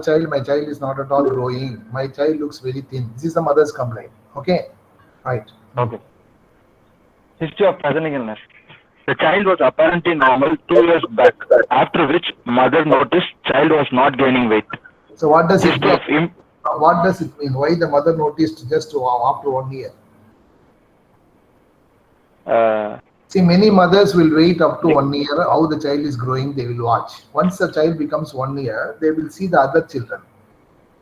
child, my child is not at all growing. My child looks very thin. This is the mother's complaint. Okay, right. Okay. History of presenting illness. The child was apparently normal 2 years back, after which mother noticed child was not gaining weight. So what does it History mean? of What does it mean? Why the mother noticed just after 1 year? See, many mothers will wait up to 1 year. How the child is growing, they will watch. Once the child becomes 1 year, they will see the other children.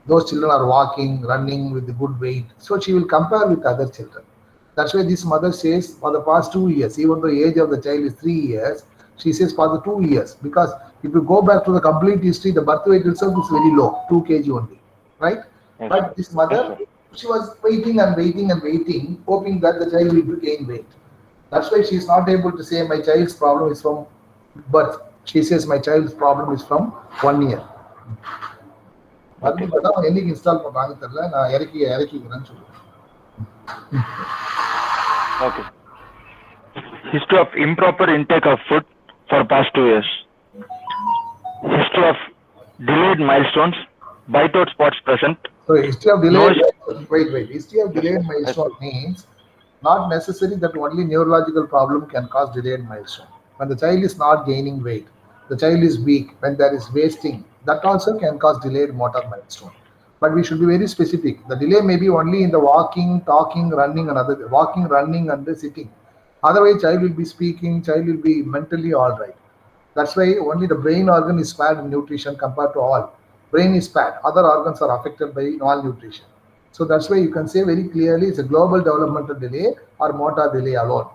Those children are walking, running with a good weight. So she will compare with other children. That's why this mother says for the past 2 years, even though the age of the child is 3 years, she says for the 2 years. Because if you go back to the complete history, the birth weight itself is very low, 2 kg only, right? yes, But this mother, sir. she was waiting and waiting and waiting, hoping that the child will gain weight. That's why she is not able to say my child's problem is from birth. She says my child's problem is from 1 year. Okay. என்னைக்கு install பண்றாங்க தெரியல, நான் இறக்கிக்கிறேன்னு சொல்லுவேன். Okay. History of improper intake of food for past 2 years. History of delayed milestones, bite out spots present. So history of delayed, No- wait. History of delayed milestone means not necessary that only neurological problem can cause delayed milestone. When the child is not gaining weight, the child is weak, when there is wasting, that also can cause delayed motor milestone. But we should be very specific. The delay may be only in the walking, talking, running, and other walking, running, and the sitting. Otherwise, child will be speaking, child will be mentally all right. That's why only the brain organ is spared in nutrition compared to all. Brain is spared. Other organs are affected by malnutrition. So that's why you can say very clearly it's a global developmental delay or motor delay alone.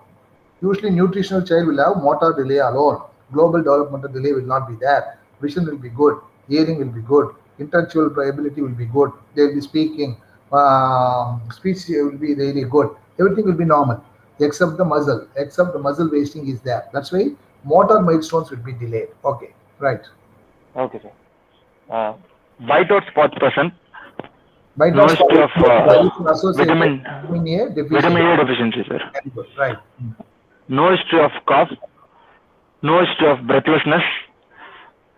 Usually nutritional child will have motor delay alone. Global developmental delay will not be there. Vision will be good. Hearing will be good. Intellectual ability will be good. They will be speaking. Speech will be really good. Everything will be normal except the muscle. Except the muscle wasting is there. That's why motor milestones will be delayed. Okay, right. Okay, sir. Bite out spots present. By No history of associated vitamin vitamin A deficiency. deficiency, sir. Very good. Right. No history of cough. No history of breathlessness.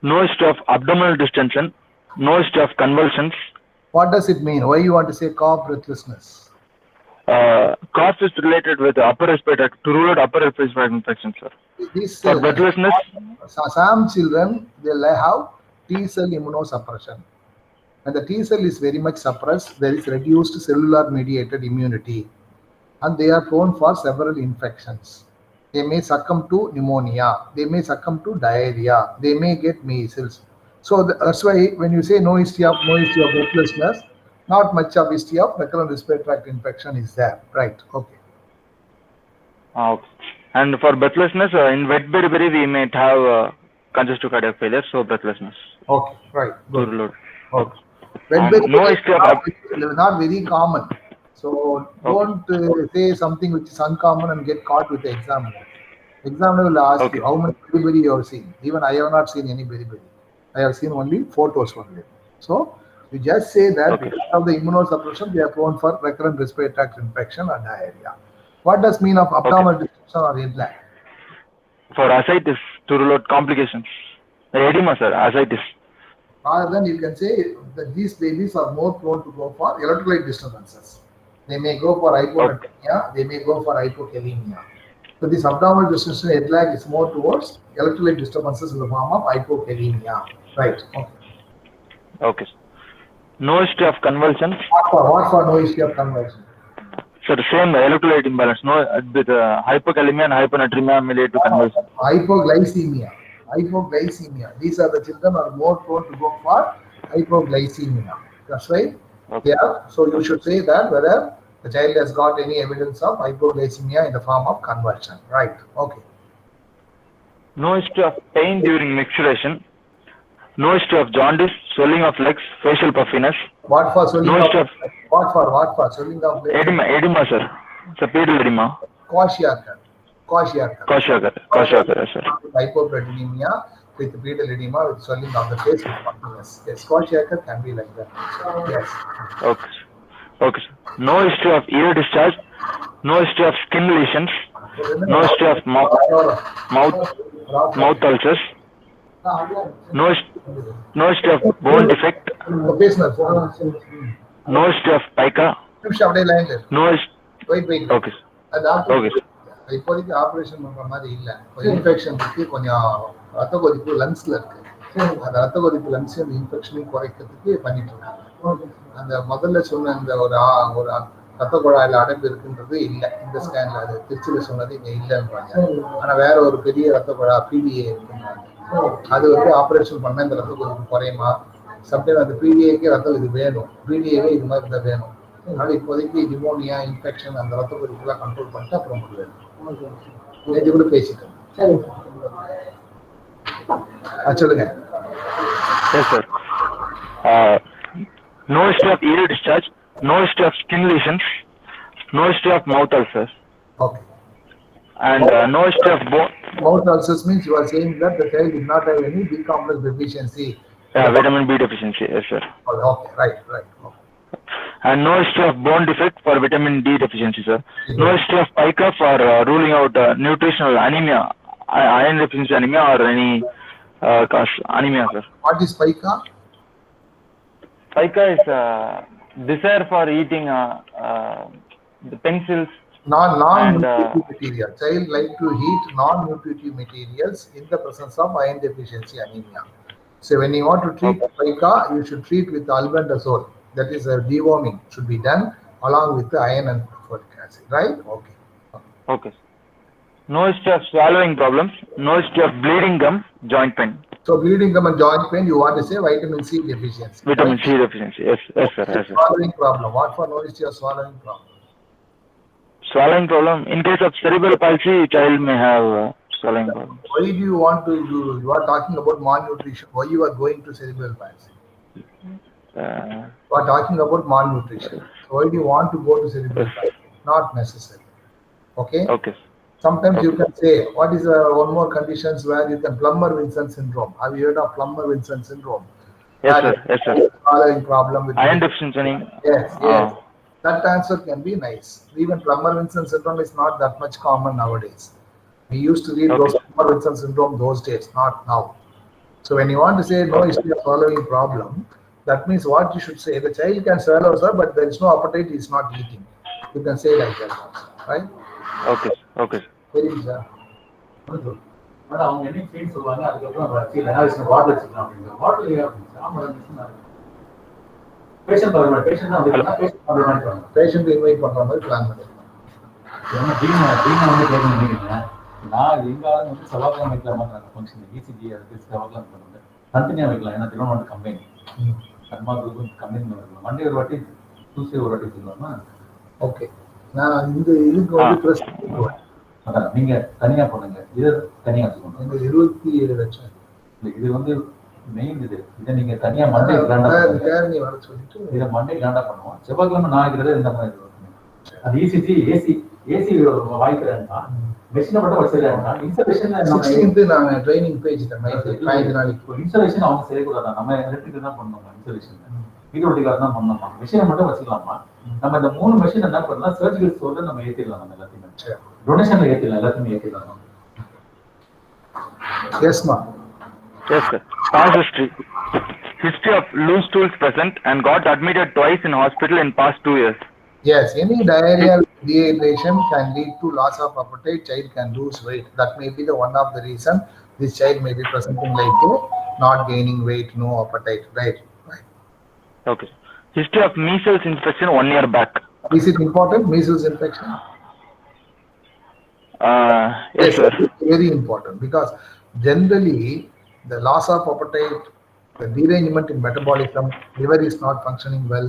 No history of abdominal distension. No history of convulsions. What does it mean? Why you want to say cough, breathlessness? Cough is related with upper respiratory, to rule out upper respiratory infection, sir. This For breathlessness, some children they have T cell immunosuppression. When the T cell is very much suppressed, there is reduced cellular mediated immunity, and they are prone for several infections. They may succumb to pneumonia, they may succumb to diarrhea, they may get measles. So that's why when you say no history of breathlessness, not much of history of recurrent respiratory tract infection is there, right? Okay. okay. And for breathlessness, in wet beriberi we may have congestive cardiac failure, so breathlessness. Okay, right. To Good. rule out. Okay. Wet And beriberi no history of not very common. So don't say something which is uncommon and get caught with the examiner. Examiner will ask Okay. you how much beriberi you have seen. Even I have not seen any beriberi. I have seen only photos only. So you just say that Okay. because of the immunosuppression, they are prone for recurrent respiratory tract infection or diarrhea. What does mean of abdominal distension or head lag? For ascites, to rule out complications. Edema, sir, ascites. Rather than you can say that these babies are more prone to go for electrolyte disturbances. They may go for hyponatremia, they may go for hypokalemia. So this abdominal distension head lag is more towards electrolyte disturbances in the form of hypokalemia. Right. Okay. Okay. No history of convulsions. What for no history of convulsion? So the same electrolyte imbalance. No, with hypokalemia and hyponatremia may lead to convulsion. Hypoglycemia. These are the children are more prone to go for hypoglycemia. That's why Okay. So you should say that whether the child has got any evidence of hypoglycemia in the form of convulsion. Right. Okay. No history of pain during micturition. No history of jaundice, swelling of legs, facial puffiness. What for swelling No of history of what for swelling of legs? edema, sir. It's a pedal edema. Kwashiorkor. Kwashiorkor, sir. Hypoproteinemia with pedal edema with swelling of the face with puffiness. Yes, Kwashiorkor can be like that. Yes. Okay. Okay, sir. No history of ear discharge. No history of skin lesions. No history of mouth ulcers. no history of bone defect, no history of pica, no history. Okay, sir. Okay, sir. இப்போதைக்கு operation பண்ற மாதிரி இல்ல. கொஞ்சம் infection இருக்கு, கொஞ்சம் ரத்த கொதிப்பு லங்ஸ்ல இருக்கு. அந்த ரத்த கொதிப்பு லங்ஸ் அந்த இன்ஃபெக்ஷனையும் குறைக்கிறதுக்கு பண்ணிட்டு இருக்காங்க. அந்த முதல்ல சொன்ன அந்த ஒரு ரத்த குழாயில அடைப்பு இருக்குன்றது இல்லை. இந்த ஸ்கேன்ல அது திருச்சியில சொன்னது இங்க இல்லைன்றாங்க. ஆனா வேற ஒரு பெரிய ரத்த குழா பிடிஏ இருக்குன்றாங்க. அது வந்து ஆபரேஷன் பண்ண இந்த ரத்த கொதிப்பு குறையுமா? சம்டைம் அந்த பிடிஏக்கே ரத்தம் இது வேணும், பிடிஏவே இது மாதிரி தான் வேணும். அதனால இப்போதைக்கு நிமோனியா இன்ஃபெக்ஷன் அந்த ரத்த கொதிப்புலாம் கண்ட்ரோல் பண்ணிட்டு அப்புறம் முடியாது. நேற்று கூட பேசிட்டேன். சொல்லுங்க. Yes, sir. No history of ear discharge, no history of skin lesions, no history of mouth ulcers. Okay. And no history of bone. Mouth ulcers means you are saying that the child did not have any B complex deficiency. Yeah, vitamin B deficiency. Yes, sir. Okay, right. Okay. And no history of bone defect for vitamin D deficiency, sir. No history of pica for ruling out nutritional anemia, iron deficiency anemia, or any anemia, sir. What is pica? Pica is desire for eating the pencils. Non-nutritive material. Child like to eat non-nutritive materials in the presence of iron deficiency anemia. So when you want to treat pica, you should treat with albendazole. That is a deworming should be done along with the iron and folic acid, right? Okay. No history of swallowing problems, no history of bleeding gum, joint pain. So bleeding gum and joint pain, you want to say vitamin C deficiency. Vitamin C deficiency, yes, sir. Swallowing problem. What for no history of swallowing problem? Swallowing problem. In case of cerebral palsy, child may have swallowing problem. Why do you want to do? You are talking about malnutrition. Why you are going to cerebral palsy? You are talking about malnutrition. So why do you want to go to cerebral palsy? Not necessary. Okay. Sometimes you can say, what is one more conditions where you can Plummer-Vinson syndrome? Have you heard of Plummer-Vinson syndrome? Yes, sir. Swallowing problem with iron deficiency. Yes. That answer can be nice. Even Plummer-Vinson syndrome is not that much common nowadays. We used to read those Plummer-Vinson syndrome those days, not now. So when you want to say no history of swallowing problem, that means what you should say, the child can swallow, sir, but there is no appetite, he is not eating. You can say like that, right? Okay. Very good, sir. அவங்க என்ன feel சொல்லுவாங்க, அதுக்கப்புறம் water வச்சுக்கலாம் அப்படிங்கிற water patient invite பண்ற மாதிரி plan பண்ணிருக்கோம். நான் எங்காலும் வந்து செவ்வாய்க்கிழமை வைக்கலாமா ஃபங்க்ஷன் இசிஜி அதுக்கு செவ்வாய்க்கிழமை பண்ணுவேன். தனித்தனியாக வைக்கலாம், ஏன்னா திருவண்ணாமலை கம்பெனி கர்மா குரூப் கம்பெனி மண்டே ஒரு வாட்டி டியூஸ்டே ஒரு வாட்டி சொல்லலாமா? ஓகே, நான் இந்த இதுக்கு வந்து ப்ரெஸ் அதான் நீங்க தனியா பண்ணுங்க, இதை தனியா வச்சுக்கணும். 27 லட்சம் இது வந்து மெயின் இதை நீங்க தனியா மண்டே கிராண்டா சொல்லிட்டு இதை மண்டே கிராண்டா பண்ணுவோம். செவ்வாய்க்கிழமை நான் இருக்கிறத இந்த மாதிரி அது இசிஜி ஏசி வாய்க்கிறேன்னா மெஷினை மட்டும் வச்சிருக்காங்க. இன்ஸ்டாலேஷன் நாங்க ட்ரைனிங் பேஜ் இன்ஸ்டாலேஷன் அவங்க செய்யக்கூடாது, நம்ம எலக்ட்ரிக்கல் தான் பண்ணணும். இன்ஸ்டாலேஷன் ஹீரோட்டிக்காக தான் பண்ணணுமா, மெஷினை மட்டும் வச்சுக்கலாமா? நம்ம இந்த 3 மெஷின் என்ன பண்ணலாம், சர்ஜிக்கல் ஸ்டோர்ல நம்ம ஏற்றிடலாம், நம்ம எல்லாத்தையுமே டொனேஷன்ல ஏற்றிடலாம், எல்லாத்தையுமே ஏற்றிடலாம். எஸ்மா. Yes, sir. Past history of loose stools present and got admitted twice in hospital in past 2 years. Yes, any diarrheal dehydration can lead to loss of appetite. Child can lose weight. That may be the one of the reason this child may be presenting like not gaining weight, no appetite. Right. Okay. History of measles infection 1 year back. Is it important? Measles infection? Yes, sir. Very important, because generally the loss of appetite, the derangement in metabolism, liver is not functioning well.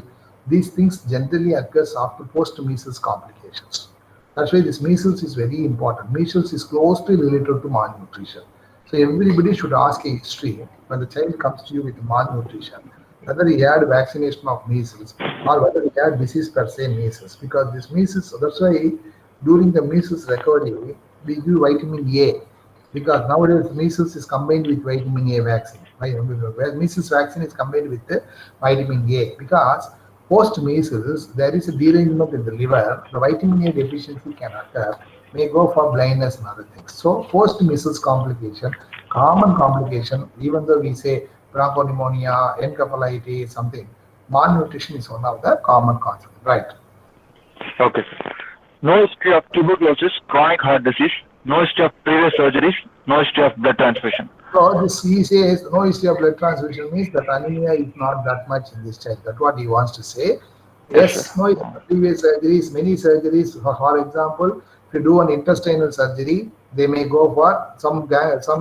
These things generally occurs after post-measles complications. That's why this measles is very important. Measles is closely related to malnutrition. So everybody should ask a history when the child comes to you with malnutrition, whether he had vaccination of measles or whether he had disease per se measles. Because this measles, that's why during the measles recovery, we give vitamin A. Because nowadays measles is combined with vitamin A vaccine. Measles vaccine is combined with the vitamin A. Because post measles, there is a derangement in the liver. The vitamin A deficiency can occur. may go for blindness and other things. So post-measles complication, common complication, even though we say bronchopneumonia, encephalitis, something, malnutrition is one of the common causes, right? Okay, sir. No history of tuberculosis, chronic heart disease, no history of previous surgeries, no history of blood transfusion. So this he says no history of blood transfusion means that anemia is not that much in this child. That's what he wants to say. Yes, Yes, sir. no history of previous surgeries, many surgeries. For example, if you do an intestinal surgery, they may go for some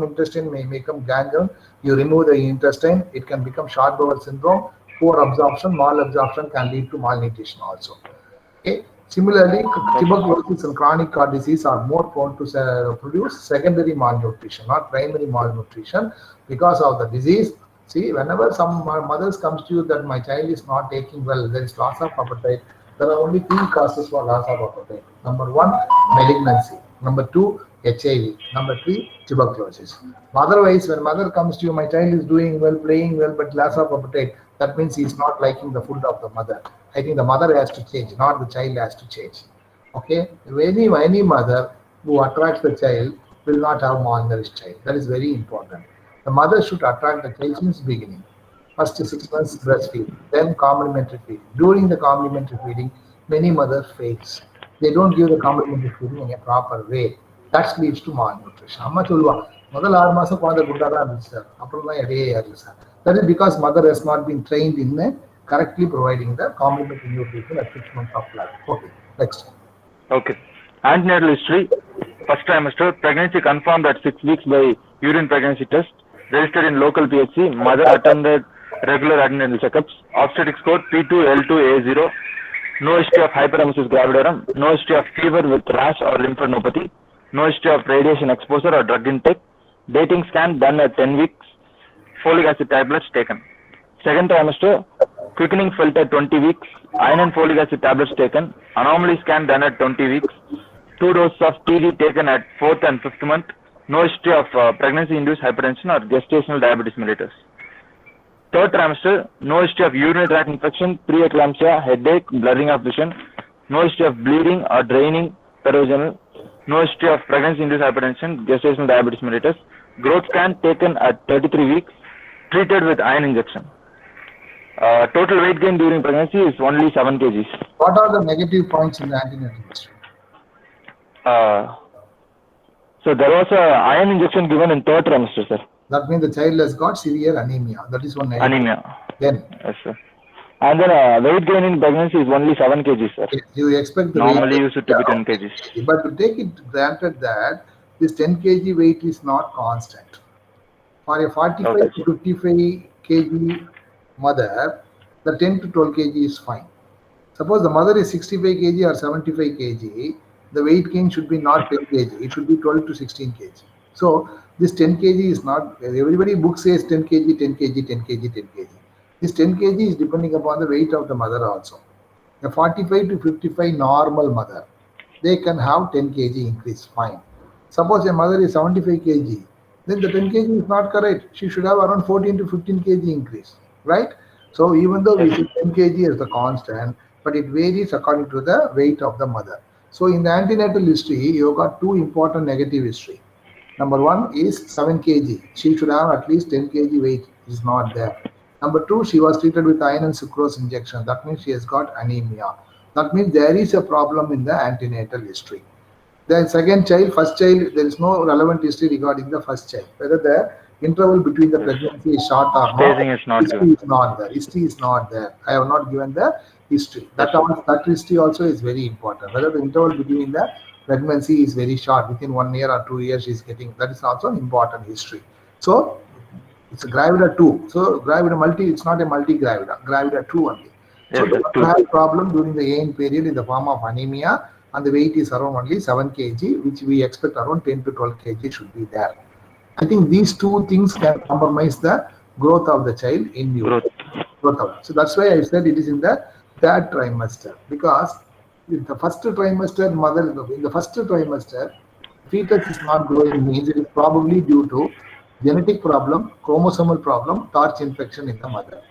intestine may become gangrene. You remove the intestine, it can become short bowel syndrome. Poor absorption, malabsorption can lead to malnutrition also. Okay. Similarly, tuberculosis and chronic heart disease are more prone to produce secondary malnutrition, not primary malnutrition, because of the disease. See, whenever some mothers comes to you that my child is not taking well, there is loss of appetite. There are only three causes for loss of appetite. Number one, malignancy. Number two, HIV. Number three, tuberculosis. Otherwise, when mother comes to you, my child is doing well, playing well, but loss of appetite, that means he is not liking the food of the mother. I think the mother has to change, not the child has to change. Okay, any mother who attracts the child will not have malnourished child. That is very important. The mother should attract the child since beginning. First 6 months breastfeed, then complementary feeding. During the complementary feeding, many mothers fails. They don't give the complementary feeding in a proper way. That leads to malnutrition. அம்மா சொல்லுவா முதல் 6 மாசம் குழந்தை குண்டா தான் இருந்துச்சு sir, அப்புறம் தான் எடையே ஏறல sir. That is because mother has not been trained in correctly providing the complementary nutrition at 6 months of life. Okay, next. Okay. Antenatal history. First trimester, pregnancy confirmed at 6 weeks by urine pregnancy test. Registered in local PHC. Mother attended regular antenatal checkups. Obstetric score P2L2A0. No history of hyperemesis gravidarum. No history of fever with rash or lymphadenopathy. No history of radiation exposure or drug intake. Dating scan done at 10 weeks. Folic acid tablets taken. Second trimester, quickening felt at 20 weeks. Iron and folic acid tablets taken. Anomaly scan done at 20 weeks. 2 doses of TD taken at 4th and 5th month. No history of pregnancy-induced hypertension or gestational diabetes mellitus. Third trimester, no history of urinary tract infection, preeclampsia, headache, blurring of vision. No history of bleeding or draining peroneal. No history of pregnancy-induced hypertension, gestational diabetes mellitus. Growth scan taken at 33 weeks. Treated with iron injection. Total weight gain during pregnancy is only 7 kgs. What are the negative points in the antenatal history? So there was a iron injection given in third trimester, sir. That means the child has got severe anemia. That is one negative. Anemia. Then Yes, sir. And then weight gain in pregnancy is only 7 kgs, sir. you expect the Normally weight used to be 10 kgs. But to take it granted that this 10 kg weight is not constant. For a 45 Okay. to 55 kg mother, the 10 to 12 kg is fine. Suppose the mother is 65 kg or 75 kg, the weight gain should be not 10 kg, it should be 12 to 16 kg. So this 10 kg is not, everybody book says 10 kg, 10 kg, 10 kg, 10 kg. This 10 kg is depending upon the weight of the mother also. A 45 to 55 normal mother, they can have 10 kg increase, fine. Suppose a mother is 75 kg, then the 10 kg is not correct. She should have around 14 to 15 kg increase, right? So even though we say 10 kg is the constant, but it varies according to the weight of the mother. So in the antenatal history, you got two important negative history. Number one is 7 kg. She should have at least 10 kg weight, is not there. Number two, she was treated with iron and sucrose injection. That means she has got anemia. That means there is a problem in the antenatal history. The second child, first child, there is no relevant history regarding the first child. Whether the interval between the pregnancy is short or not, Spacing is not history given. is not there. History is not there. I have not given the history. That history also is very important. Whether the interval between the pregnancy is very short, within 1 year or 2 years she is getting, that is also an important history. So it's a gravida 2. So gravida multi, it's not a multi-gravida, gravida 2 only. So Yes, the sir, two. mother had problem during the AN period in the form of anemia, and the weight is around only 7 kg, which we expect around 10 to 12 kg should be there. I think these two things can compromise the growth of the child in you. Growth. So that's why I said it is in the third trimester, because in the first trimester, fetus is not growing, means it is probably due to genetic problem, chromosomal problem, torch infection in the mother.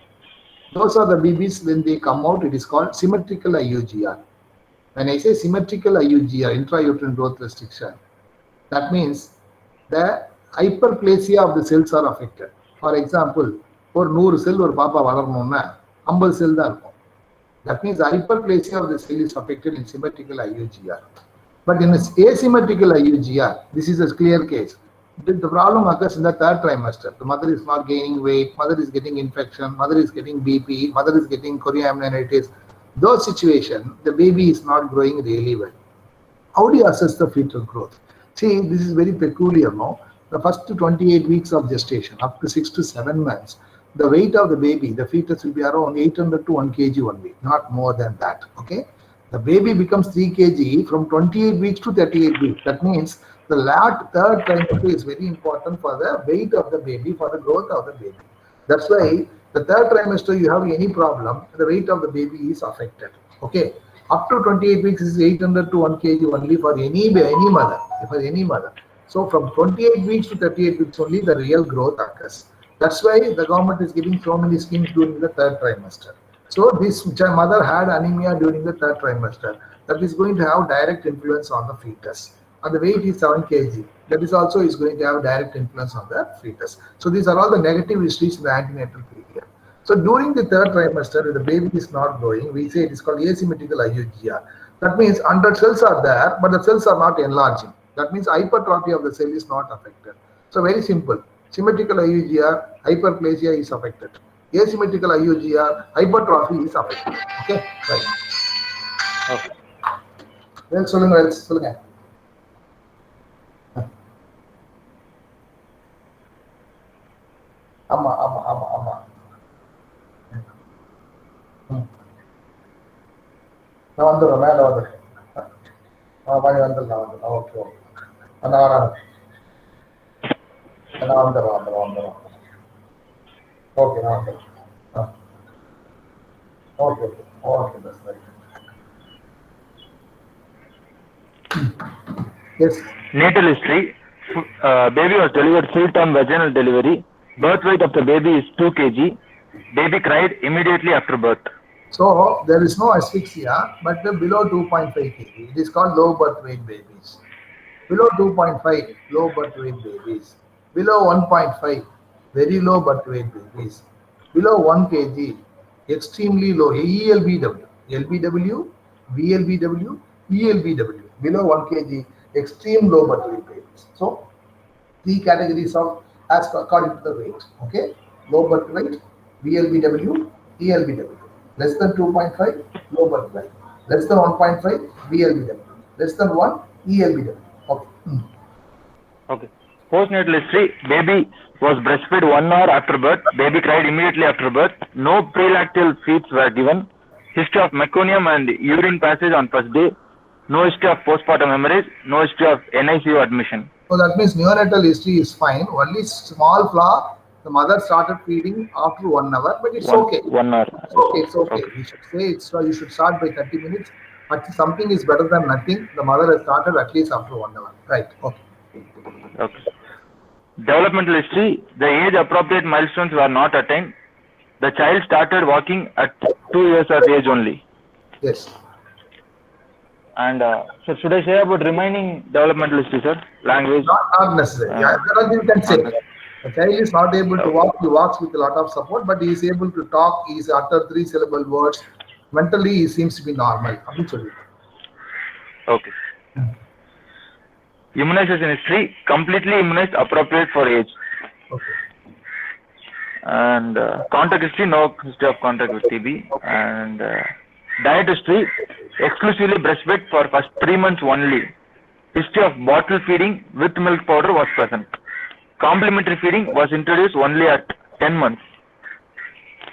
Those are the babies when they come out, it is called symmetrical IUGR. When I say symmetrical IUG or intrauterine growth restriction, that means the hyperplasia of the cells are affected. For example, ஒரு 100 செல் ஒரு பாப்பா வளரணும்னா 50 செல் தான் இருக்கும். That means the hyperplasia of the cell is affected in symmetrical IUGR. But in asymmetrical IUGR, this is a clear case. The problem occurs in the third trimester. The mother is not gaining weight, mother is getting infection, mother is getting BP, mother is getting chorioamnionitis. Those situations, the baby is not growing really well. How do you assess the fetal growth? See, this is very peculiar, no? The first 28 weeks of gestation, up to 6 to 7 months, the weight of the baby, the fetus will be around 800 to 1 kg only, not more than that, okay? The baby becomes 3 kg from 28 weeks to 38 weeks. That means the third trimester is very important for the weight of the baby, for the growth of the baby. That's why the third trimester, you have any problem, the weight of the baby is affected, okay? Up to 28 weeks is 800 to 1 kg only for any mother, for any mother. So from 28 weeks to 38 weeks only the real growth occurs. That's why the government is giving so many schemes during the third trimester. So this mother had anemia during the third trimester. That is going to have direct influence on the fetus. And the weight is 7 kg. That is also is going to have direct influence on the fetus. So these are all the negative histories in the antenatal period. So during the third trimester, if the baby is not growing, we say it is called asymmetrical IUGR. That means 100 cells are there, but the cells are not enlarging. That means hypertrophy of the cell is not affected. So very simple. Symmetrical IUGR, hyperplasia is affected. Asymmetrical IUGR, hypertrophy is affected. Okay, right. Okay. Well, சொல்லுங்க. ஆமா. நான் வந்துடுறேன், மேலே வந்துடுறேன். வந்துடலாம். Okay. நான் வந்துடுறேன். Okay, நான் வந்துடுறேன். Okay, that's right. Yes. Natal history. Baby was delivered full-term vaginal delivery. Birth weight of the baby is 2 kg. Baby cried immediately after birth. So there is no asphyxia, but below 2.5 kg. It is called low birth weight babies. Below 2.5, low birth weight babies. Below 1.5, very low birth weight babies. Below 1 kg, extremely low. ELBW, LBW, VLBW, ELBW. Below 1 kg, extreme low birth weight babies. So 3 categories of as according to the weight. Okay, low birth weight, VLBW, ELBW. Less than 2.5, low birth weight. Less than 1.5, VLBW. Less than 1, ELBW. Okay. Okay. Postnatal history. Baby was breastfed 1 hour after birth. Baby cried immediately after birth. No prelactal feeds were given. History of meconium and urine passage on first day. No history of postpartum hemorrhage. No history of NICU admission. So that means neonatal history is fine. Only small flaw. The mother started feeding after 1 hour, but it's okay. 1 hour. It's okay. We should say you should start by 30 minutes. But something is better than nothing. The mother has started at least after 1 hour. Right. Okay. Developmental history. The age appropriate milestones were not attained. The child started walking at 2 years of age only. Yes. And so should I say about remaining developmental history, sir? Language? Not necessary. That you can say. The child is not able to walk. He walks with a lot of support, but he is able to talk. He is utter 3-syllable words. Mentally, he seems to be normal. Okay. Immunization history. Completely immunized, appropriate for age. Okay. And contact history. No history of contact with TB. And diet history. Exclusively breastfed for first 3 months only. History of bottle feeding with milk powder was present. Complementary feeding was introduced only at 10 months.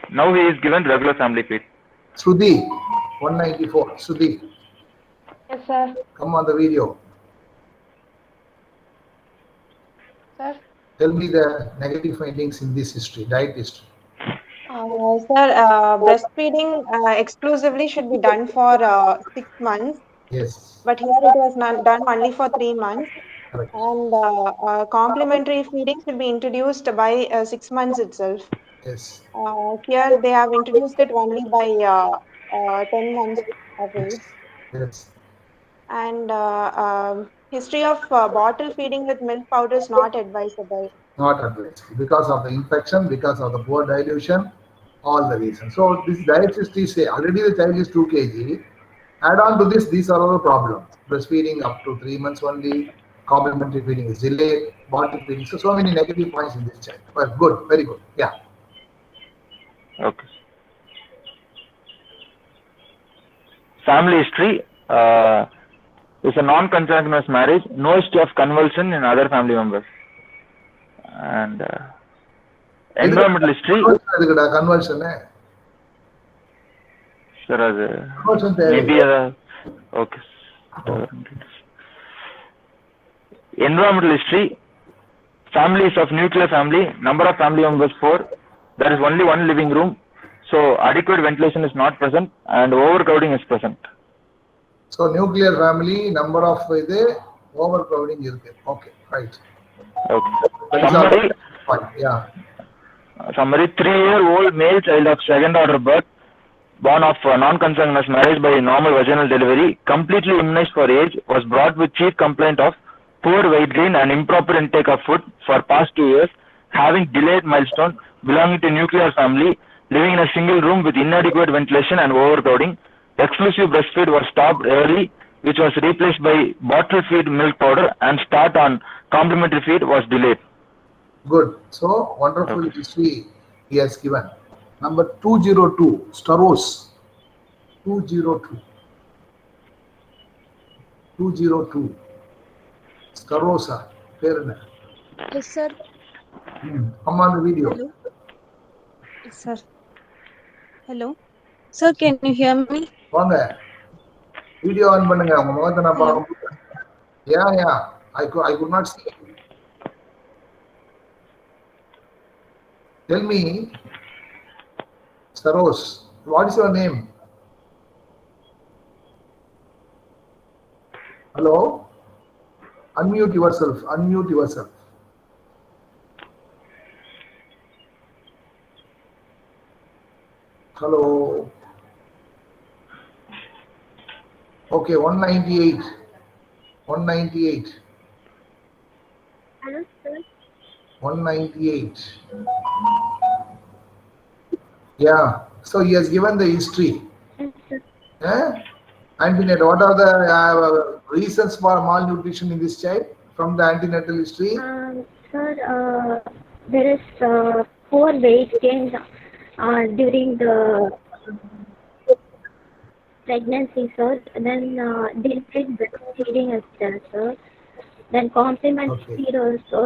Now he is given regular family feed. Sudhi, 194. Sudhi. Yes, sir. Come on the video. Sir. Tell me the negative findings in this history, diet history. Sir, breastfeeding exclusively should be done for 6 months. Yes. But here it was done only for 3 months. Correct. And complementary feeding should be introduced by 6 months itself. Yes. Here they have introduced it only by 10 months of age. Yes. and history of bottle feeding with milk powder is not advisable. Not advisable because of the infection, because of the poor dilution, all the reasons. So this diet history say already the child is 2 kg. Add on to this, these are all the problems. Breastfeeding up to 3 months only, complementary feeding is delayed, bottle feeding. So many negative points in this child. But good, very good. Yeah. Okay. Family history is a non-consanguineous marriage, no history of convulsion in other family members. And environmental history, Conversion. sir, Conversion maybe okay. Environmental history, families of nuclear family, number of family members 4, there is only one living room, so adequate ventilation is not present and overcrowding is present. So nuclear family, number of overcrowding is there. Okay, right. Okay. Summary. Yeah. Summary: 3-year-old male child of second order birth, born of non-consanguineous marriage by normal vaginal delivery, completely immunized for age, was brought with chief complaint of poor weight gain and improper intake of food for past 2 years, having delayed milestone, belonging to nuclear family, living in a single room with inadequate ventilation and overcrowding. Exclusive breastfeed was stopped early, which was replaced by bottle feed milk powder, and start on complementary feed was delayed. Good. So wonderful history he has given. Number 202, Staros. 202. 202. Starosa. Yes, sir. Come on the video. Hello. Yes, sir. Hello. Sir, can you hear me? வாங்க video on பண்ணுங்க உங்க முகத்தை நான் பார்க்க. Yeah, I could not see. Tell me, Staros, what is your name? Hello? Unmute yourself. Unmute yourself. Hello. Okay, 198. 198. Hello, sir. 198. Yeah. So he has given the history. Yes, sir. Antenatal. What are the reasons for malnutrition in this child from the antenatal history? Sir, there is poor weight gain during the pregnancy, sir. Then delayed breastfeeding is there, sir. Then complementary feed also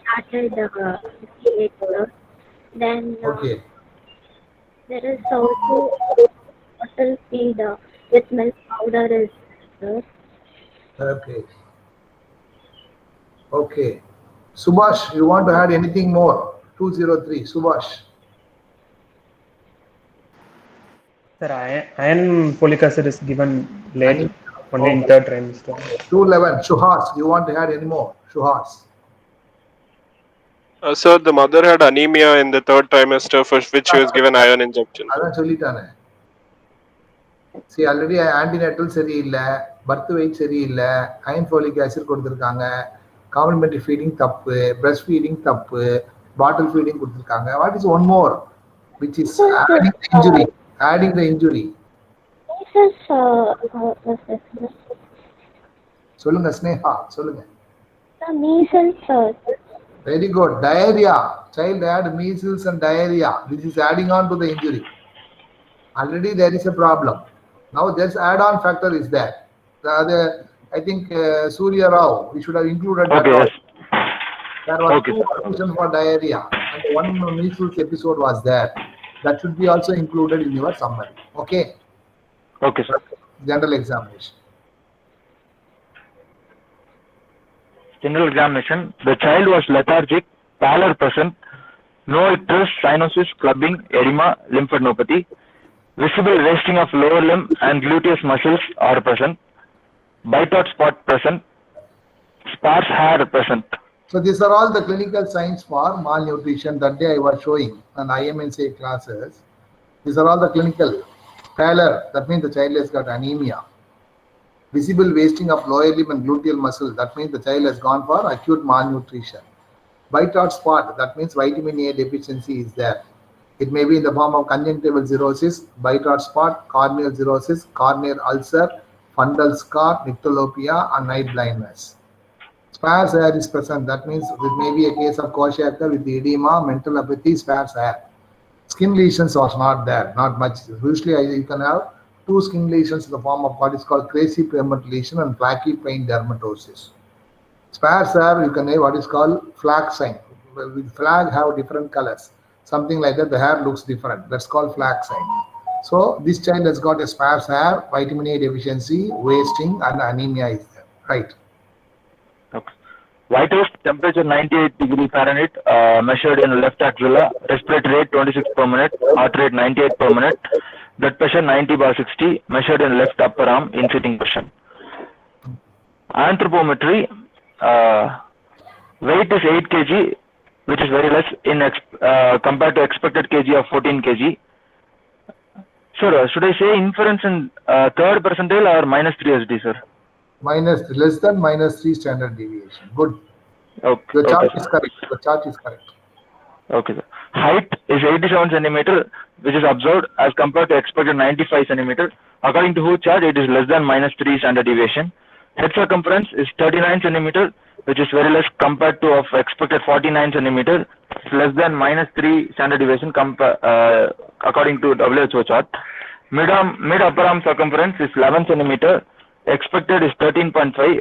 started later. Then there is also bottle feed with milk powder is there. Okay. Subhash, you want to add anything more? 203, Subhash. Sir, iron folic acid is given late, only in third trimester. 211, Shuhas, you want to add any more? Shuhas. Sir, the mother had anemia in the third trimester, for which she was given iron injection. அதான் சொல்லிட்டானே. See, already antenatal சரியில்லை, birth weight சரியில்லை, iron folic acid கொடுத்திருக்காங்க, complementary feeding தப்பு, breastfeeding தப்பு, bottle feeding கொடுத்திருக்காங்க. What is one more? Which is adding the injury. Adding the injury. சொல்லுங்க ஸ்னேகா, சொல்லுங்க. Measles, sir. Very good. Diarrhea. Child had measles and diarrhea. This is adding on to the injury. Already there is a problem. Now this add-on factor is there. I think Surya Rao, we should have included that. Yes. There was 2 reasons for diarrhea and one measles episode was there. That should be also included in your summary. Okay? Okay, sir. General examination. General examination. The child was lethargic, pallor present, no icterus, cyanosis, clubbing, edema, lymphadenopathy. Visible wasting of lower limb and gluteus muscles are present. Bite-out spot present. Sparse hair present. So these are all the clinical signs for malnutrition. That day I was showing on IMNCA classes. These are all the clinical pallor. That means the child has got anemia. Visible wasting of lower limb and gluteal muscle, that means the child has gone for acute malnutrition. White hot spot, that means vitamin A deficiency is there. It may be in the form of conjunctival cirrhosis, white hot spot, corneal cirrhosis, corneal ulcer, fundal scar, nyctalopia, and night blindness. Sparse hair is present, that means it may be a case of kwashiorkor with edema, mental apathy, sparse hair. Skin lesions was not there, not much. Usually you can have 2 skin lesions in the form of what is called crazy pigment lesion and flaky pain dermatosis. Sparse hair, you can have what is called flag sign. With flag have different colors. Something like that, the hair looks different. That's called flag sign. So this child has got a sparse hair, vitamin A deficiency, wasting, and anemia is there. Right. Okay. Vitals, temperature 98 degree Fahrenheit, measured in left axilla, respiratory rate 26 per minute, heart rate 98 per minute, blood pressure 90/60, measured in left upper arm in sitting position. Anthropometry, weight is 8 kg, which is very less in compared to expected kg of 14 kg. Sir, should I say inference in third percentile or -3 SD, sir? Less than -3 standard deviation. Good. Okay. The chart Okay, is sir. correct. The chart is correct. Okay, sir. Height is 87 centimeter, which is observed as compared to expected 95 centimeter. According to WHO chart, it is less than -3 standard deviation. Head circumference is 39 centimeter, which is very less compared to of expected 49 centimeter. It's less than -3 standard deviation according to WHO chart. Mid upper arm circumference is 11 centimeter. Expected is 13.5.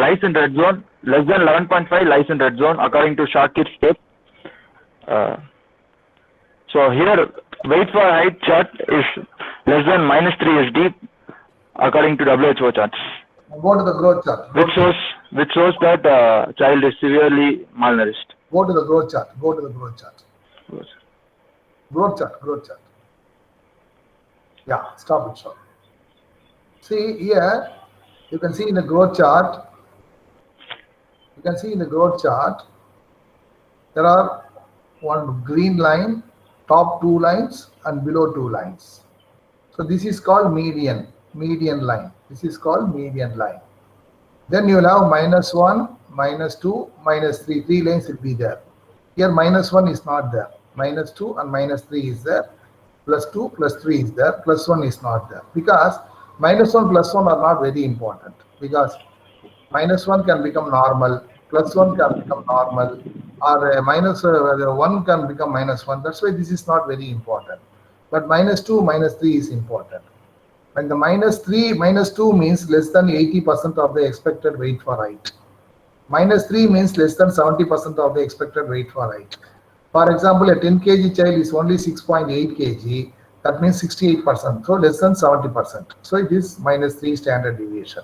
Lies in red zone. Less than 11.5 lies in red zone according to Shakir's tape. So here weight for height chart is less than -3 SD according to WHO charts, Go to the growth chart. which shows that child is severely malnourished. Go to the growth chart. Go to the growth chart. Growth chart. Growth chart. Yeah, stop it, stop. See here, you can see in the growth chart. You can see in the growth chart, there are one green line, top 2 lines, and below 2 lines. So this is called median line. This is called median line. Then you will have -1, -2, -3. 3 lines will be there. Here -1 is not there. -2 and -3 is there. +2, +3 is there. +1 is not there. Because -1, +1 are not very important. Because -1 can become normal, +1 can become normal, or -1 can become -1. That's why this is not very important. But -2, -3 is important. When the -2 means less than 80% of the expected weight for height. -3 means less than 70% of the expected weight for height. For example, a 10 kg child is only 6.8 kg. That means 68%. So less than 70%. So it is -3 standard deviation.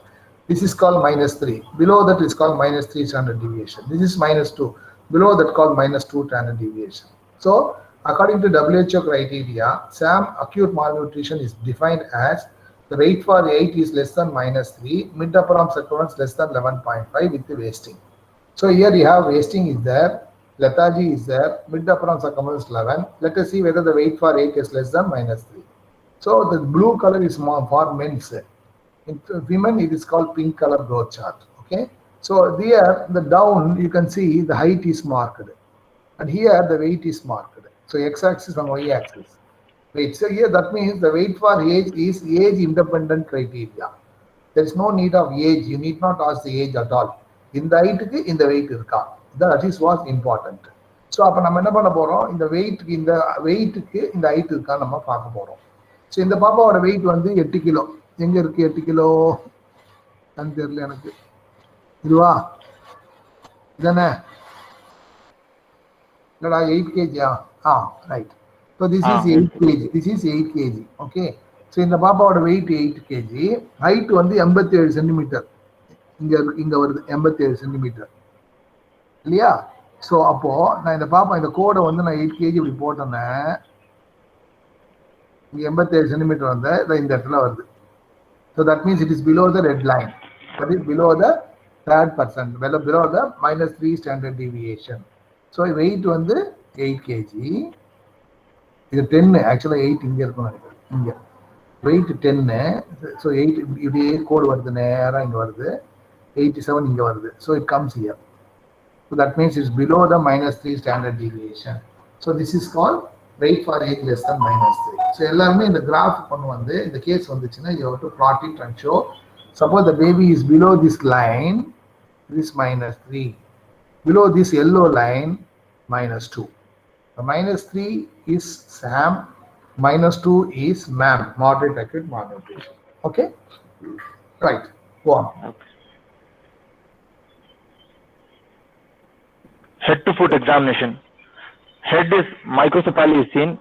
This is called -3. Below that is called -3 standard deviation. This is -2. Below that called -2 standard deviation. So according to WHO criteria, SAM acute malnutrition is defined as the weight for height is less than -3, mid upper arm circumference less than 11.5 with the wasting. So here you have wasting is there, lethargy is there, mid upper arm circumference 11. Let us see whether the weight for height is less than -3. So the blue color is more for men's. In women, it is called pink color growth chart. Okay. So there, the down, you can see the height is marked, and here the weight is marked. So x-axis and y-axis. Wait. So here that means the weight for age is age independent criteria. There is no need of age. You need not ask the age at all. In the height, in the weight irka. That is what important. So அப்ப நம்ம என்ன பண்ண போறோம், இந்த வெயிட்க்கு இந்த height இருக்கா நம்ம பார்க்க போறோம். ஸோ இந்த பாப்பாவோட வெயிட் வந்து 8 கிலோ. எங்க இருக்கு 8 கிலோ? எனக்கு தெரியல. எனக்கு இதுவா இதானே? இல்லடா 8 kg. Right. So this is 8 kg. This is 8 kg. Okay. So இந்த பாப்பாவோட வெயிட் 8 kg. ஹைட் வந்து 87 சென்டிமீட்டர். இங்க வருது 87 சென்டிமீட்டர் இல்லையா? ஸோ அப்போ நான் இந்த கோடை வந்து நான் 8 kg இப்படி போட்டேன்னா இங்க 87 சென்டிமீட்டர் வந்து இந்த இடத்துல வருது. So that means it is below the red line. That is below the 3%, below the -3 standard deviation. So weight வந்து 8 kg. இது 10, ஆக்சுவலாக 8 இங்கே இருக்கும் நினைக்கிறேன். இங்கே weight 10, so 8 இப்படியே கோடு வருது, நேரா இங்க வருது, 87 இங்க வருது. So it comes here. So that means it's below the -3 standard deviation. So this is called weight for age less than -3. So எல்லாருமே இந்த கிராஃப் கொண்டு வந்து இந்த கேஸ் வந்துச்சுன்னா you have to plot it and show. Suppose the baby is below this line, this -3. Below this yellow line, -2. The -3 is SAM, -2 is MAM, moderate acute malnutrition. Okay? Right. Go on. Okay. Head to foot examination. Head is microcephaly is seen.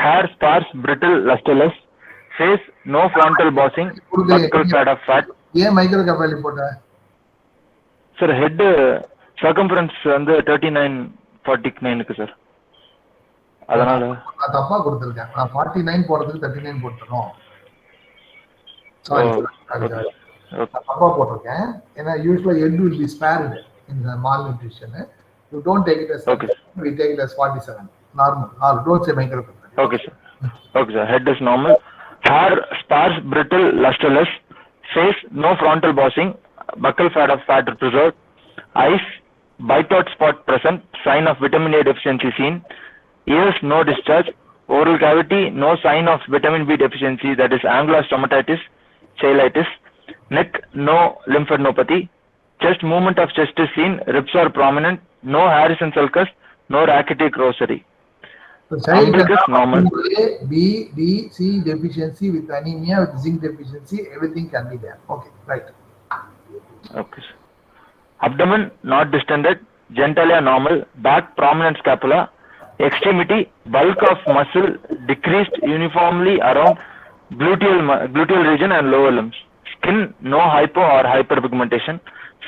Hair sparse, brittle, lusterless. Face no frontal bossing. Buccal fat of fat. ஏன் மைக்ரோகெஃபாலி போட்ட? Sir, head circumference வந்து 39-49 இருக்கு sir. அதனால நான் தப்பா கொடுத்திருக்கேன். நான் 49 போடுறதுக்கு 39 போட்டுறோம். சாரி. தப்பா போட்டிருக்கேன். ஏன்னா யூசுவலா head will be spared in the malnutrition. You don't take it as okay. We take it as 47. Normal. Or don't say microcephaly. Okay, sir. Okay, sir. Head is normal. Hair sparse, brittle, lusterless. Face no frontal bossing. Buccal fat of fat preserved. Eyes bipod spot present. Sign of vitamin A deficiency seen. Ears no discharge. Oral cavity no sign of vitamin B deficiency, that is angiostomatitis, cheilitis. Neck no lymphadenopathy. Chest movement of chest is seen. Ribs are prominent. No Harrison sulcus. No rachitic rosary. The child Umbilicus normal. A, B, D, C deficiency with anemia, with zinc deficiency, everything can be there. Okay, right. Okay, sir. Abdomen not distended. Genitalia normal. Back prominent scapula. Extremity bulk of muscle decreased uniformly around gluteal region and lower limbs. Skin no hypo or hyperpigmentation.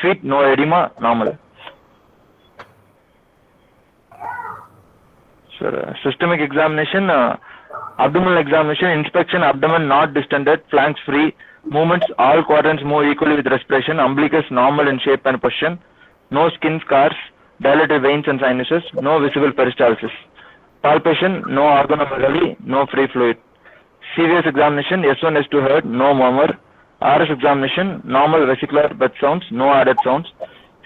Feet no edema, normal. Sir, systemic examination, abdominal examination, inspection, abdomen not distended, flanks free, movements, all quadrants move equally with respiration, umbilicus normal in shape and position, no skin scars, dilated veins and sinuses, no visible peristalsis. Palpation, no organomegaly, no free fluid. CVS examination, S1, S2 heard, no murmur. RS examination, normal vesicular breath sounds, no added sounds.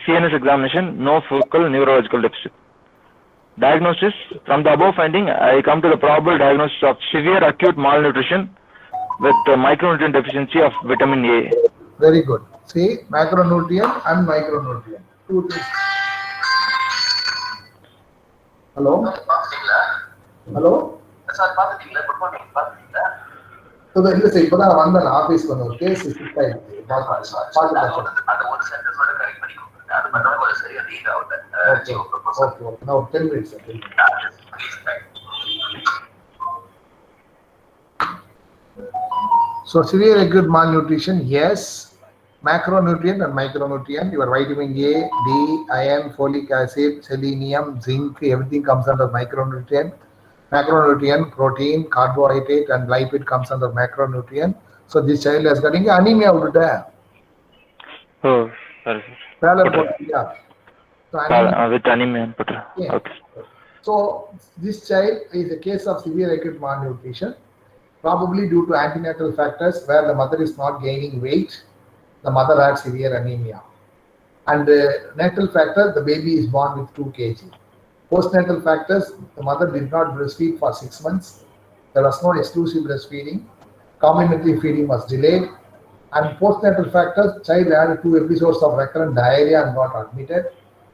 CNS examination, no focal neurological deficit. Diagnosis, from the above finding, I come to the probable diagnosis of severe acute malnutrition with micronutrient deficiency of vitamin A. Very good. See, macronutrient and micronutrient. Two things. Hello? Hello? இல்ல sir, இப்பதான் வந்தேன் ஆபீஸ்க்கு வந்து ஒரு case shift ஆயிடுச்சு. Okay, now 10 minutes. So severe acute malnutrition, yes. Macronutrient and micronutrient, your vitamin A, D, iron, folic acid, selenium, zinc, everything comes under micronutrient. Macronutrient, protein, carbohydrate and lipid comes under macronutrient. So this child has got anemia over there. Oh, sorry, sir. Yeah. So anemia. With anemia. Yeah. Okay. So this child is a case of severe acute malnutrition, probably due to antenatal factors where the mother is not gaining weight. The mother had severe anemia. And the natal factor, the baby is born with 2 kg. Postnatal factors, the mother did not breastfeed for 6 months. There was no exclusive breastfeeding. Complementary feeding was delayed. And postnatal factors, child had 2 episodes of recurrent diarrhea and got admitted.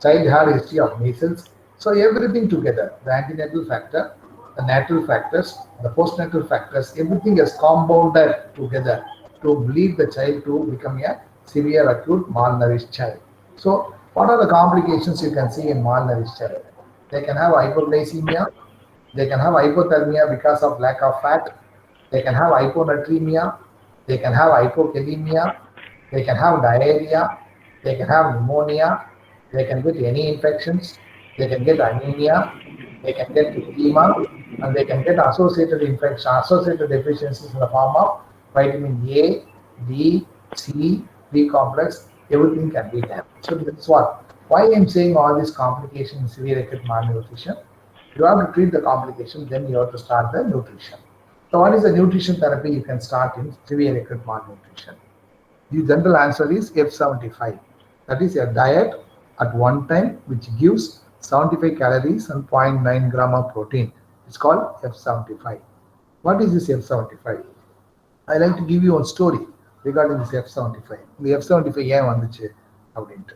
Child had a history of measles. So everything together, the antenatal factor, the natal factors, the postnatal factors, everything is compounded together to lead the child to become a severe acute malnourished child. So what are the complications you can see in malnourished child? They can have hypoglycemia, they can have hypothermia because of lack of fat, they can have hyponatremia, they can have hypokalemia, they can have diarrhea, they can have pneumonia, they can get any infections, they can get anemia, they can get edema, and they can get associated infection, associated deficiencies in the form of vitamin A, D, C, B complex, everything can be there. So this is what. Why I'm saying all these complications in severe acute malnutrition? You have to treat the complication, then you have to start the nutrition. So what is the nutrition therapy you can start in severe acute malnutrition? The general answer is F75. That is a diet at one time which gives 75 calories and 0.9 gram of protein. It's called F75. What is this F75? I like to give you one story regarding this F75. The F75 ஏன் வந்துச்சு அப்படின்ட்டு.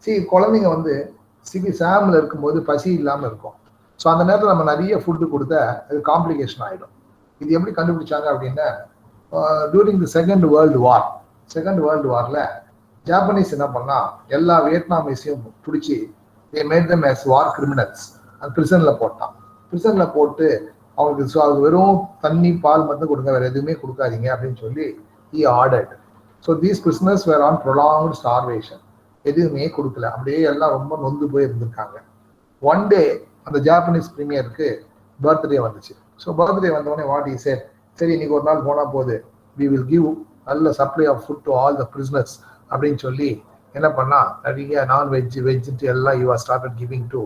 சரி, குழந்தைங்க வந்து சாமில் இருக்கும்போது பசி இல்லாமல் இருக்கும். ஸோ அந்த நேரத்தில் நம்ம நிறைய ஃபுட்டு கொடுத்தா அது காம்ப்ளிகேஷன் ஆகிடும். இது எப்படி கண்டுபிடிச்சாங்க அப்படின்னா, டூரிங் தி செகண்ட் வேர்ல்டு வாரில் ஜாப்பனீஸ் என்ன பண்ணா, எல்லா வியட்நாமீஸையும் பிடிச்சி they made them as war criminals and பிரிசனில் போட்டான். பிரிசனில் போட்டு அவங்களுக்கு அது வெறும் தண்ணி பால் மட்டும் கொடுங்க, வேற எதுவுமே கொடுக்காதீங்க அப்படின்னு சொல்லி he ordered. So these prisoners were on prolonged starvation. எதுவுமே கொடுக்கல, அப்படியே எல்லாம் ரொம்ப நொந்து போய் இருந்திருக்காங்க. ஒன் டே அந்த ஜாப்பனீஸ் பிரீமியருக்கு பர்த்டே வந்துச்சு. ஸோ பர்த்டே வந்தோடனே வாட் he said, சரி இன்னைக்கு ஒரு நாள் போனால் போகுது, we will give நல்ல supply of food to all the prisoners அப்படின்னு சொல்லி என்ன பண்ணா, நிறைய நான்வெஜ் வெஜ்ஜு எல்லாம் you are started giving to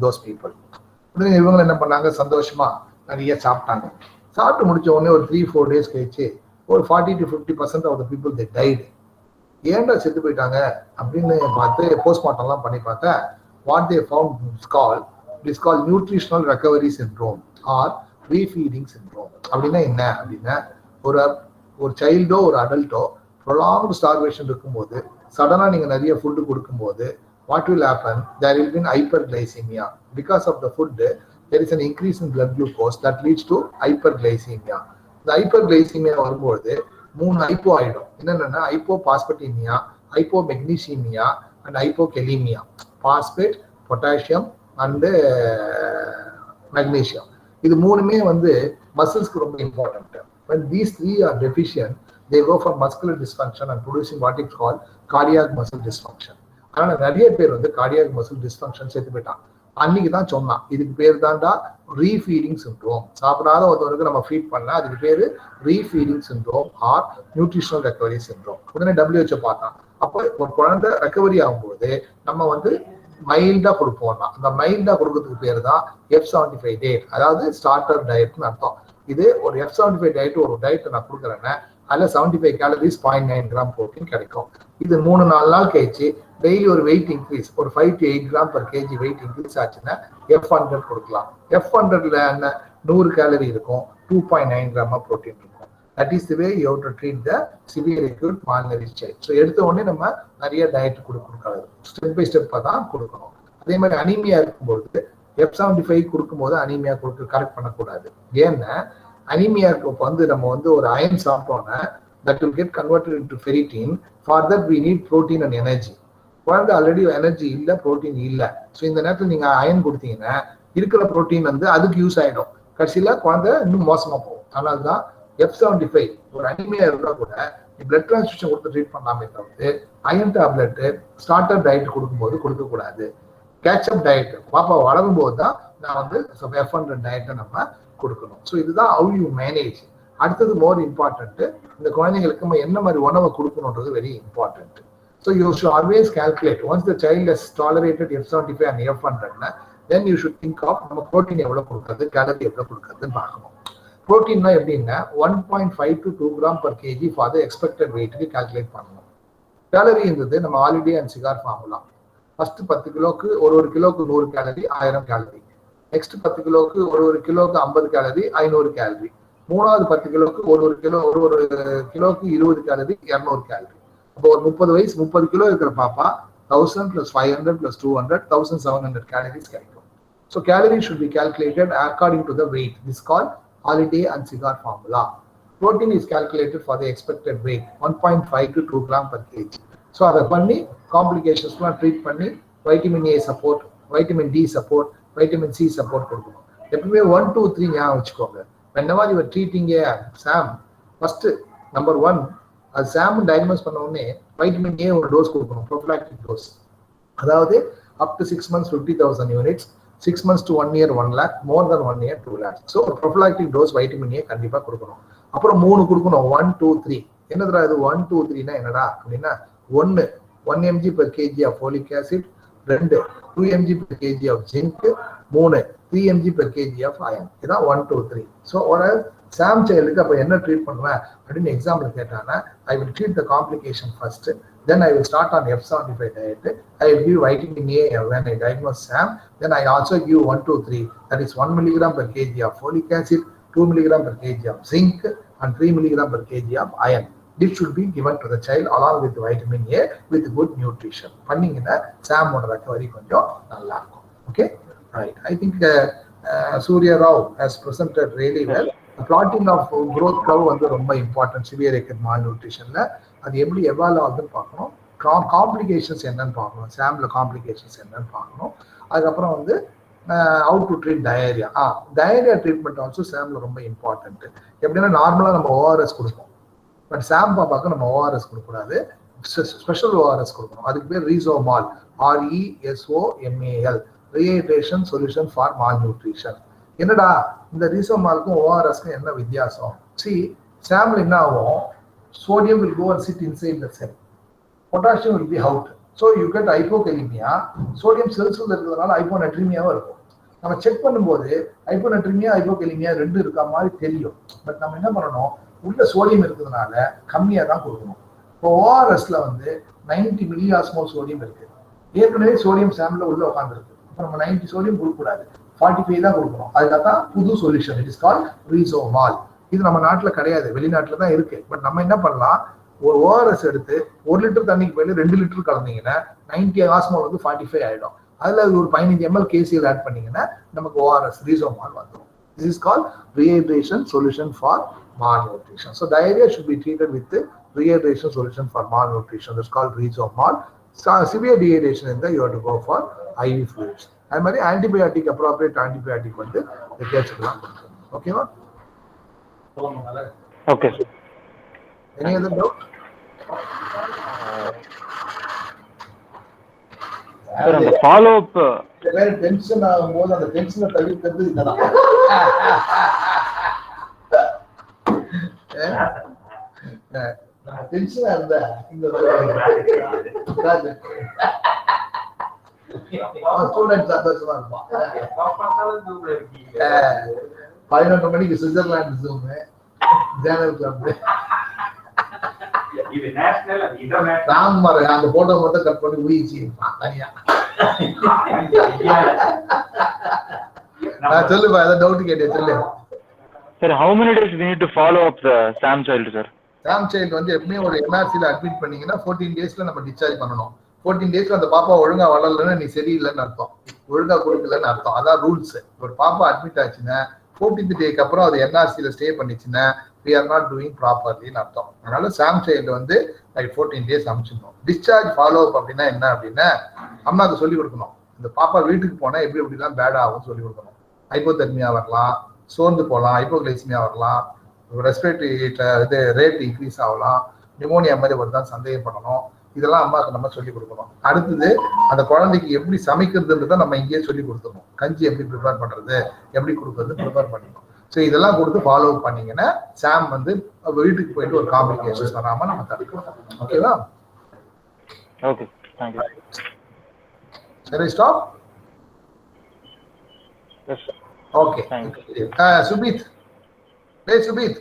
those people. உடனே இவங்க என்ன பண்ணாங்க, சந்தோஷமா நிறைய சாப்பிட்டாங்க. சாப்பிட்டு முடிச்ச உடனே ஒரு 3-4 days கழிச்சு ஒரு 40 to 50% of the people they died. ஏன்டா செத்து போயிட்டாங்க அப்படின்னு பார்த்து போஸ்ட்மார்ட்டம்லாம் பண்ணி பார்த்தா, what they found is call nutritional recovery syndrome or refeeding syndrome. அப்படின்னா என்ன அப்படின்னா, ஒரு சைல்டோ ஒரு அடல்ட்டோ ப்ரொலாங்டு ஸ்டார்வேஷன் இருக்கும்போது சடனாக நீங்கள் நிறைய ஃபுட்டு கொடுக்கும்போது what will happen, there will be hyperglycaemia. Because of the food there is an increase in blood glucose that leads to hyperglycemia. இந்த ஹைப்பர்கிளைசீமியா வரும்போது 3 ஹைப்போ ஆயிடும். என்னென்னா hypophosphataemia, hypomagnesaemia and hypokalaemia. Phosphate, potassium and magnesium, இது மூணுமே வந்து மசில்ஸ்க்கு ரொம்ப important. when these 3 are deficient, they go for muscular dysfunction and producing what is called cardiac muscle dysfunction. அதனால நிறைய பேர் வந்து cardiac muscle dysfunction செத்து போயிட்டான். அன்னைக்கு தான் சொன்னான், இதுக்கு பேர் தான்டா ரீஃபீடிங் சிண்ட்ரோம். சாப்பிடாத ஒருத்தவருக்கு நம்ம ஃபீட் பண்ணா அதுக்கு பேரு refeeding syndrome or nutritional recovery syndrome. உடனே WHO பார்த்தான். அப்போ ஒரு குழந்தை ரெக்கவரி ஆகும்போது நம்ம வந்து மைல்டா கொடுப்போம்னா, அந்த மைல்டா கொடுக்கறதுக்கு பேர் தான் F75 டயட், அதாவது ஸ்டார்டர் டயட்னு அர்த்தம். இது ஒரு F75 டயட், ஒரு டயட் நான் கொடுக்குறேன்னா அதில் 75 கேலரிஸ் 0.9 கிராம் ப்ரோட்டீன் கிடைக்கும். இது 3-4 நாள் கழிச்சு டெய்லி ஒரு வெயிட் இன்க்ரீஸ், ஒரு 5 to 8 gram per kg weight increase ஆச்சுன்னா F100 கொடுக்கலாம். F100ல என்ன 100 கேலரி இருக்கும், 2.9 கிராம் ப்ரோட்டீன் இருக்கும். That is the way you have to treat the severe acute malnourished child. So எடுத்த உடனே நம்ம நிறைய டயட் கொடுக்கக்கூடாது, ஸ்டெப் பை ஸ்டெப்பாக தான் கொடுக்கணும். அதே மாதிரி அனீமியா இருக்கும்போது F75 கொடுக்கும்போது அனீமியா கரெக்ட் பண்ணக்கூடாது. ஏன்னா அனீமியாவுக்கு வந்து நம்ம வந்து ஒரு அயன் சாப்பிட்டோம்னா that will get converted into ferritin. For that we need protein and energy. குழந்தை ஆல்ரெடி எனர்ஜி இல்லை, ப்ரோட்டீன் இல்லை. ஸோ இந்த நேரத்தில் நீங்கள் அயன் கொடுத்தீங்கன்னா இருக்கிற ப்ரோட்டீன் வந்து அதுக்கு யூஸ் ஆகிடும். கடைசியில் குழந்தை இன்னும் மோசமாக போகும். அதனால தான் F75 ஒரு அனிமியா இருந்தால் கூட பிளட் டிரான்ஸ்ஃபியூஷன் கொடுத்து ட்ரீட் பண்ணாமே தவிர்த்து அயன் டேப்லெட்டு ஸ்டார்டர் டயட் கொடுக்கும்போது கொடுக்கக்கூடாது. கேட்சப் டயட் பாப்பா வளரும் போது தான் நான் வந்து F100 டயட்டை நம்ம கொடுக்கணும். ஸோ இதுதான் ஹவ் யூ மேனேஜ். அடுத்தது மோர் இம்பார்ட்டன்ட், இந்த குழந்தைங்களுக்கு நம்ம என்ன மாதிரி உணவை கொடுக்கணுன்றது very important. So you should always calculate. Once the child has tolerated F75 and F100, then you should think of நம்ம protein எவ்வளோ கொடுக்குறது, கேலரி எவ்வளோ கொடுக்குறதுன்னு பார்க்கணும். ப்ரோட்டீன்னா எப்படின்னா 1.5 to 2 gram per kg for the expected weight-க்கு கால்குலேட் பண்ணணும். கேலரின்றது நம்ம already and Segar formula. First 10 கிலோக்கு ஒரு கிலோக்கு 100 கேலரி, 1000 கேலரி. நெக்ஸ்ட் 10 கிலோக்கு ஒரு கிலோக்கு 50 கேலரி, 500 கேலரி. மூணாவது 10 கிலோக்கு ஒரு கிலோக்கு 20 கேலரி, 200 கேலரி. அப்போ ஒரு 30 கிலோ இருக்கிற பாப்பா 1000 plus 500 plus 200, 1700 calories கிடைக்கும். So calories should be calculated according to the weight. This is called Holiday and Cigar formula. Protein is calculated for the expected weight, 1.5 to 2 gram per kg. So அதை பண்ணி காம்ப்ளிகேஷன்ஸ்லாம் treat பண்ணி vitamin A support, vitamin D support, vitamin C support கொடுக்கணும். எப்பவுமே 1, 2, 3 ஞாபகம் வச்சுக்கோங்க. whenever you are treating a SAM, first number 1, அது SAM diagnose பண்ண உடனே வைட்டமின் A ஒரு டோஸ் கொடுக்கணும், ப்ரோஃபிலாக்டிக் டோஸ். அதாவது up to 6 months 50,000 units, 6 months to 1 year 1 lakh, more than 1 year 2 lakhs. So ஒரு ப்ரோஃபிலாக்டிக் டோஸ் வைட்டமின் A கண்டிப்பாக கொடுக்கணும். அப்புறம் 3 கொடுக்கணும், 1, 2, 3. என்னதுடா இது 1, 2, 3னா என்னடா அப்படின்னா 1 mg per kg of folic acid, 2 mg per kg of zinc, 3 mg per kg of iron. இதான் 1, 2, 3. ஸோ ஒரு சாம் சைல்டுக்கு அப்போ என்ன ட்ரீட் பண்ணுவேன் அப்படின்னு எக்ஸாம்பிள் கேட்டாங்கன்னா I will treat the complication first, then I will start on F75 diet. I will give vitamin A when I diagnose SAM. Then I also give 1, 2, 3. That is 1 milligram per kg of folic acid, 2 milligram per kg of zinc, and 3 milligram per kg of iron. This should be given to the child along with vitamin A with good nutrition. Panningina SAM oda recovery konjam nalla irukum. Okay, right. I think Surya Rao has presented really well. The plotting of growth curve வந்து ரொம்ப important severe acute malnutritionல. அது எப்படி evolve ஆகுதுன்னு பார்க்கணும். Complications என்னன்னு பார்க்கணும். சாம்ல complications என்னன்னு பார்க்கணும். அதுக்கப்புறம் வந்து how to treat diarrhoea. Diarrhoea treatment also சாம்ல ரொம்ப இம்பார்ட்டன்ட். எப்படின்னா நார்மலாக நம்ம ஓஆர்எஸ் கொடுப்போம், பட் சாம் பாப்பாக்கு நம்ம ஓஆர்எஸ் கொடுக்கக்கூடாது, ஸ்பெஷல் ஓஆர்எஸ் கொடுக்கணும். அதுக்கு பேர் ரீசோமால், RESOMAL, rehydration solution for mall nutrition. என்னடா இந்த ரீசோமாலுக்கும் ஓஆர்எஸ்க்கும் என்ன வித்தியாசம்? சாம்ல என்ன ஆகும், sodium will go and sit inside the cell, potassium will be out, so you get hypokalemia. sodium cells இருக்கிறதுனால ஹைப்போனட்ரிமியாவும் இருக்கும். நம்ம செக் பண்ணும்போது ஹைப்போனட்ரிமியா ஹைப்போகலிமியா ரெண்டு இருக்க மாதிரி தெரியும், பட் நம்ம என்ன பண்ணணும், உள்ள சோடியம் இருக்கிறதுனால கம்மியா தான் கொடுக்கணும். இப்போ ஓஆர்எஸ்ல வந்து 90 மில்லி ஆஸ்மோல் சோடியம் இருக்கு, ஏற்கனவே சோடியம் சாம்பிள் உள்ள உட்காந்துருக்கு. இப்போ நம்ம 90 சோடியம் கொடுக்கக்கூடாது, 45 தான் கொடுக்கணும். அதுக்காக புது சொல்யூஷன், இட் இஸ் கால் ரீசோமால். இது நம்ம நாட்டுல கிடையாது, வெளிநாட்டுல தான் இருக்கு. பட் நம்ம என்ன பண்ணலாம், ஒரு ஓஆர்எஸ் எடுத்து 1 லிட்டர் தண்ணிக்கு போயிட்டு 2 லிட்டர் கலந்தீங்கன்னா 90 ஆஸ்மோல் வந்து 45 ஆயிடும். அதுல ஒரு 15 ml KCl ஆட் பண்ணீங்கன்னா நமக்கு ஓஆர்எஸ் ரீசோமால் வந்துடும். This is called rehydration solution for malnutrition. So diarrhea should be treated with the rehydration solution for malnutrition. That's called rhizomal. Severe dehydration in the you have to go for IV fluids. அது மாதிரி antibiotic appropriate antibiotic வந்து கேட்கலாம். ஓகேவா? Okay, sir. Any other doubt? Sir, on the follow-up, tension ஆகும்போது அந்த டென்ஷனை தவிர்க்கிறது இதுதான். டென்ஷனா இருந்தா இந்த ஸ்டூடெண்ட் சந்தோஷமா இருப்பான். 11 மணிக்கு சுவிட்சர்லாந்து ஜூம், ஜேனல் கிளப், ராம்மர் அந்த போட்டோ மட்டும் கட் பண்ணி ஊழிச்சு தனியா. சொல்லுப்பா, ஏதாவது டவுட் கேட்டேன் சொல்லு. sir, how many days we need to follow up the SAM child, sir? Sam child வந்து எப்பவுமே ஒரு NRCல அட்மிட் பண்ணீங்கன்னா 14 டேஸ்ல நம்ம டிஸ்சார்ஜ் பண்ணணும். 14 டேஸ்ல அந்த பாப்பா ஒழுங்கா வளரலன்னா நீ சரியில்லைன்னு அர்த்தம், ஒழுங்கா கொடுக்கலன்னு அர்த்தம். அதான் ரூல்ஸ். ஒரு பாப்பா அட்மிட் ஆச்சுன்னா 14th டேக்கு அப்புறம் அது NRCல stay பண்ணிச்சுன்னா we are not doing properly ன்னு அர்த்தம். அதனால சாம் சைல்டு வந்து 14 டேஸ் அனுப்பிச்சிடணும். டிஸ்சார்ஜ் ஃபாலோ அப் அப்படின்னா என்ன அப்படின்னா, அம்மாவுக்கு சொல்லி கொடுக்கணும், இந்த பாப்பா வீட்டுக்கு போனா எப்படி எப்படிலாம் பேட் ஆகும்னு சொல்லி கொடுக்கணும். ஹைப்போதெர்மியா வரலாம், சோர்ந்து போகலாம், ஹைப்போகிளைசிமியா வரலாம், ரெஸ்பிரேட்டரி இது ரேட் இன்க்ரீஸ் ஆகலாம், நிமோனியா மாதிரி வருதான் சந்தேகப்படணும். இதெல்லாம் அம்மாவுக்கு நம்ம சொல்லி கொடுக்கணும். அடுத்தது அந்த குழந்தைக்கு எப்படி சமைக்கிறதுன்றதை நம்ம இங்கேயே சொல்லி கொடுத்துடணும். கஞ்சி எப்படி ப்ரிப்பேர் பண்றது, எப்படி கொடுக்கறது ப்ரிப்பேர் பண்ணிக்கணும். ஸோ இதெல்லாம் கொடுத்து ஃபாலோ பண்ணீங்கன்னா சாம் வந்து வீட்டுக்கு போயிட்டு ஒரு காம்ப்ளிகேஷன்ஸ் வராம நம்ம தடுக்கலாம். ஓகேவா? Okay, thank you. சரி, stop. Yes, sir. Okay. Thank சுபீத், சுபீத்